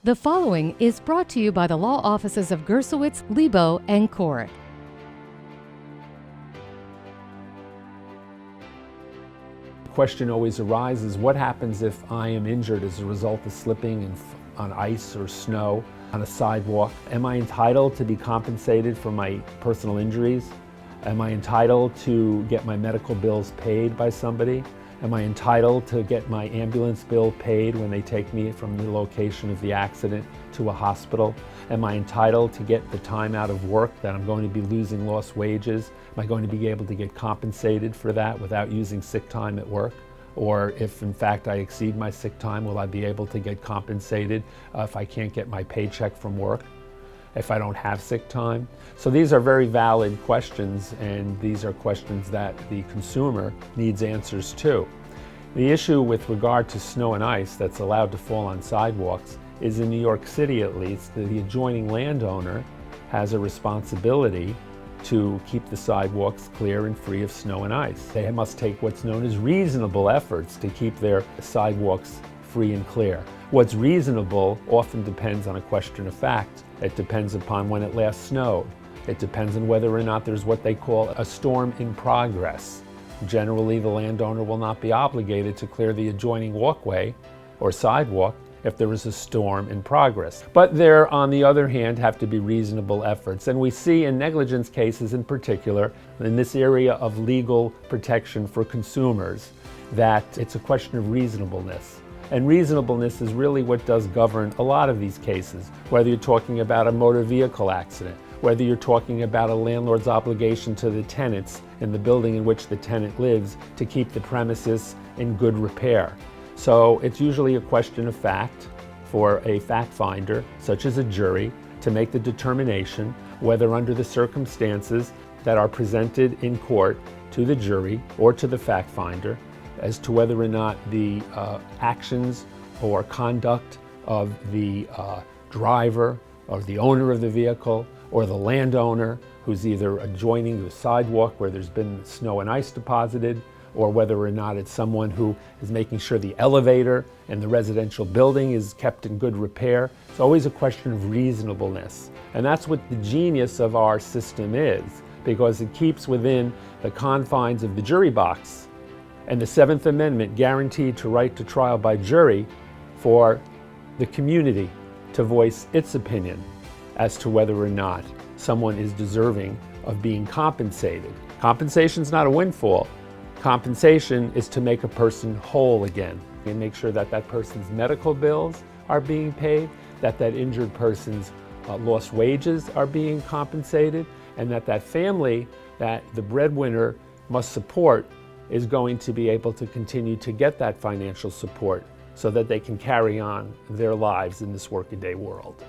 The following is brought to you by the law offices of Gersowitz, Lebo, and Corrick. The question always arises, what happens if I am injured as a result of slipping on ice or snow on a sidewalk? Am I entitled to be compensated for my personal injuries? Am I entitled to get my medical bills paid by somebody? Am I entitled to get my ambulance bill paid when they take me from the location of the accident to a hospital? Am I entitled to get the time out of work that I'm going to be losing lost wages? Am I going to be able to get compensated for that without using sick time at work? Or if in fact I exceed my sick time, will I be able to get compensated if I can't get my paycheck from work, if I don't have sick time? So these are very valid questions, and these are questions that the consumer needs answers to. The issue with regard to snow and ice that's allowed to fall on sidewalks is, in New York City at least, the adjoining landowner has a responsibility to keep the sidewalks clear and free of snow and ice. They must take what's known as reasonable efforts to keep their sidewalks free and clear. What's reasonable often depends on a question of fact. It depends upon when it last snowed. It depends on whether or not there's what they call a storm in progress. Generally, the landowner will not be obligated to clear the adjoining walkway or sidewalk if there is a storm in progress. But there, on the other hand, have to be reasonable efforts. And we see in negligence cases in particular, in this area of legal protection for consumers, that it's a question of reasonableness. And reasonableness is really what does govern a lot of these cases, whether you're talking about a motor vehicle accident, whether you're talking about a landlord's obligation to the tenants in the building in which the tenant lives to keep the premises in good repair. So it's usually a question of fact for a fact finder, such as a jury, to make the determination whether, under the circumstances that are presented in court to the jury or to the fact finder, as to whether or not the actions or conduct of the driver or the owner of the vehicle or the landowner, who's either adjoining the sidewalk where there's been snow and ice deposited, or whether or not it's someone who is making sure the elevator in the residential building is kept in good repair. It's always a question of reasonableness. And that's what the genius of our system is, because it keeps within the confines of the jury box and the Seventh Amendment guaranteed to right to trial by jury for the community to voice its opinion as to whether or not someone is deserving of being compensated. Compensation's not a windfall. Compensation is to make a person whole again and make sure that that person's medical bills are being paid, that that injured person's lost wages are being compensated, and that that family that the breadwinner must support is going to be able to continue to get that financial support so that they can carry on their lives in this workaday world.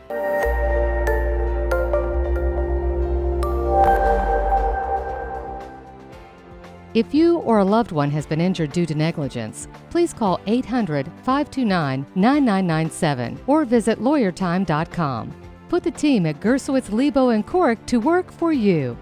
If you or a loved one has been injured due to negligence, please call 800-529-9997 or visit lawyertime.com. Put the team at Gersowitz, Lebo, and Corrick to work for you.